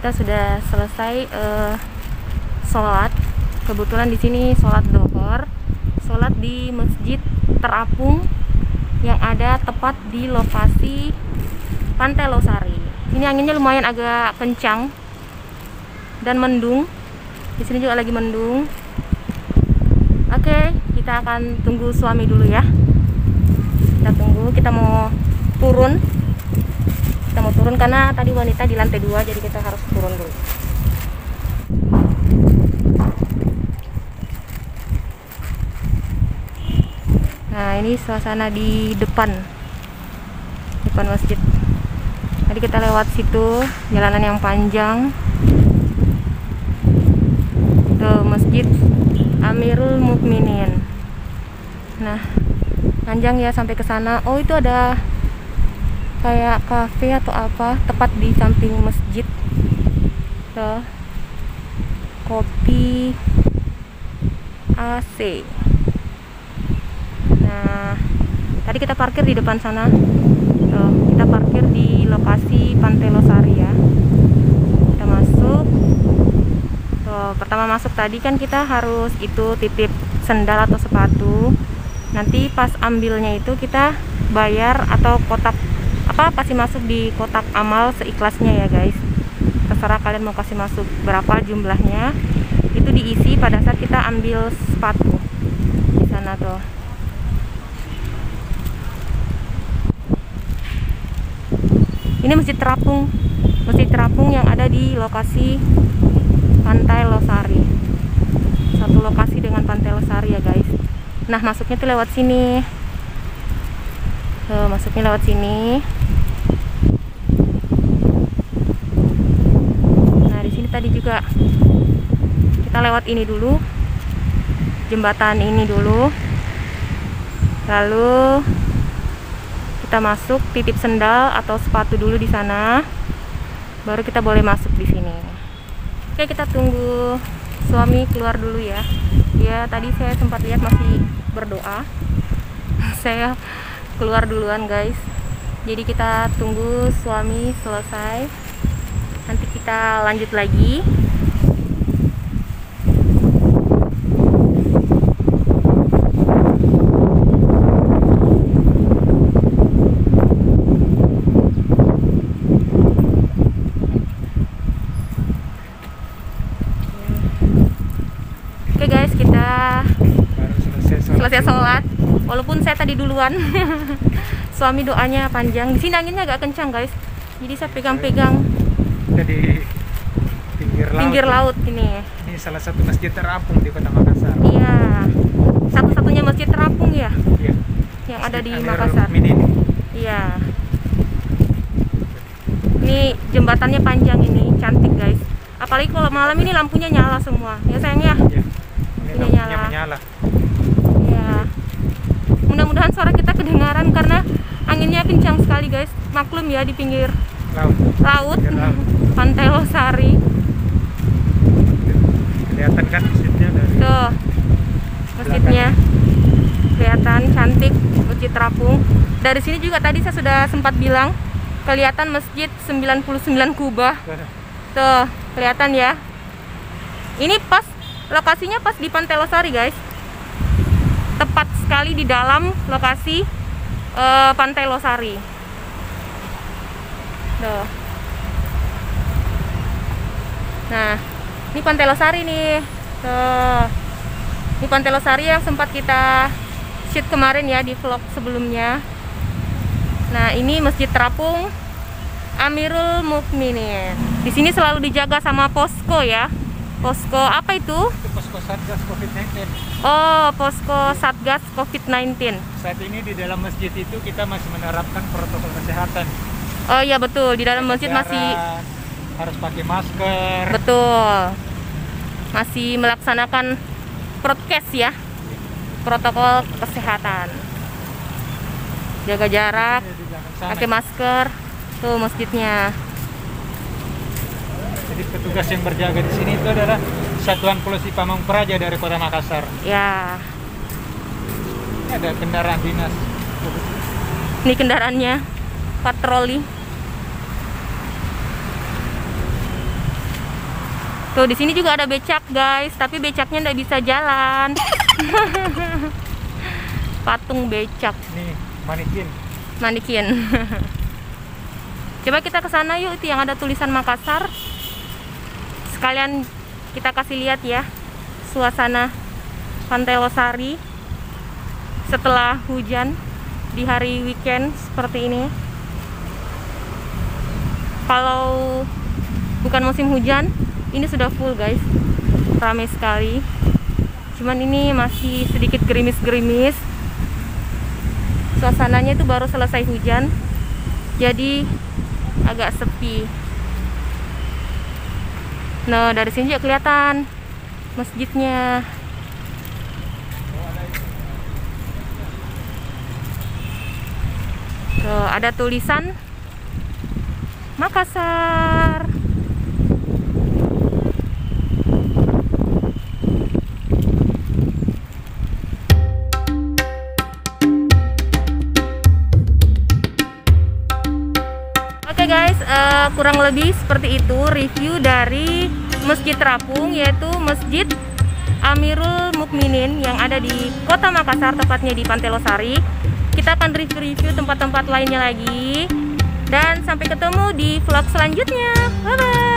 kita sudah selesai sholat. Kebetulan di sini sholat Dhuhr, sholat di Masjid Terapung yang ada tepat di lokasi Pantai Losari. Ini anginnya lumayan agak kencang dan mendung. Di sini juga lagi mendung. Oke, kita akan tunggu suami dulu ya. Kita tunggu, kita mau turun. Kita mau turun karena tadi wanita di lantai 2, jadi kita harus turun dulu. Nah, ini suasana di depan masjid. Tadi kita lewat situ, jalanan yang panjang. Tuh, Masjid Amirul Mukminin. Nah, panjang ya sampai ke sana. Oh, itu ada kayak kafe atau apa tepat di samping masjid. Tuh, kopi AC. Nah, tadi kita parkir di depan sana. Tuh, kita parkir di lokasi Pantai Losari ya. Kita masuk. Tuh, pertama masuk tadi kan kita harus itu titip sendal atau sepatu. Nanti pas ambilnya itu kita bayar atau kotak apa kasih masuk di kotak amal seikhlasnya ya guys. Terserah kalian mau kasih masuk berapa jumlahnya. Itu diisi pada saat kita ambil sepatu di sana tuh. Ini Masjid Terapung yang ada di lokasi Pantai Losari. Satu lokasi dengan Pantai Losari ya guys. Nah, masuknya tuh lewat sini. Tuh, masuknya lewat sini. Nah, di sini tadi juga kita lewat ini dulu. Jembatan ini dulu. Lalu kita masuk titip sendal atau sepatu dulu di sana. Baru kita boleh masuk di sini. Oke, kita tunggu suami keluar dulu ya. Ya, tadi saya sempat lihat masih berdoa. Saya keluar duluan guys. Jadi kita tunggu suami selesai. Nanti kita lanjut lagi. Oke guys, kita selesai sholat. Walaupun saya tadi duluan. Suami doanya panjang. Di sini anginnya agak kencang guys. Jadi saya pegang-pegang. Jadi pinggir laut ini. Ini salah satu masjid terapung di Kota Makassar. Iya. Satu-satunya masjid terapung ya. Iya. Yang ada di Amirul Makassar. Mukminin. Iya. Ini jembatannya panjang ini, cantik guys. Apalagi kalau malam ini lampunya nyala semua. Ya sayang ya. Iya. Ini Ini lampunya menyala. Iya. Mudah-mudahan suara kita kedengaran karena anginnya kencang sekali guys. Maklum ya di pinggir laut. Pantai Losari. Kelihatan kan masjidnya dari Tuh. Masjidnya kelihatan cantik, Masjid Terapung. Dari sini juga tadi saya sudah sempat bilang kelihatan Masjid 99 Kubah. Tuh, kelihatan ya. Ini pas lokasinya pas di Pantai Losari guys. Tepat sekali di dalam lokasi Pantai Losari. Tuh. Nah, ini Pantai Losari nih. Tuh. Ini Pantai Losari yang sempat kita shoot kemarin ya di vlog sebelumnya. Nah, ini Masjid Terapung Amirul Mukminin. Di sini selalu dijaga sama posko ya. Posko apa itu? Posko Satgas COVID-19. Oh, posko Satgas COVID-19. Saat ini di dalam masjid itu kita masih menerapkan protokol kesehatan. Oh iya betul, di dalam masjid Jarak, masih harus pakai masker. betul. Masih melaksanakan prokes ya. Protokol kesehatan. Jaga jarak, pakai masker. Tuh masjidnya. Jadi petugas yang berjaga di sini itu adalah Satuan Polisi Pamong Praja dari Kota Makassar. Ya, Ini ada kendaraan dinas. ini kendaraannya patroli. Tuh di sini juga ada becak guys, tapi becaknya nggak bisa jalan. Patung becak. Nih, manikin. Mandikin. Coba kita ke sana yuk, itu yang ada tulisan Makassar. Sekalian kita kasih lihat ya suasana Pantai Losari setelah hujan di hari weekend seperti ini. Kalau bukan musim hujan, ini sudah full guys, ramai sekali. Cuman ini masih sedikit gerimis-gerimis. Suasananya itu baru selesai hujan, jadi agak sepi. Nah, dari sini juga kelihatan masjidnya. Tuh, ada tulisan Makassar. Oke guys, kurang lebih seperti itu review dari Masjid Terapung, yaitu Masjid Amirul Mukminin yang ada di Kota Makassar, tepatnya di Pantai Losari. Kita akan review tempat-tempat lainnya lagi, dan sampai ketemu di vlog selanjutnya. Bye bye.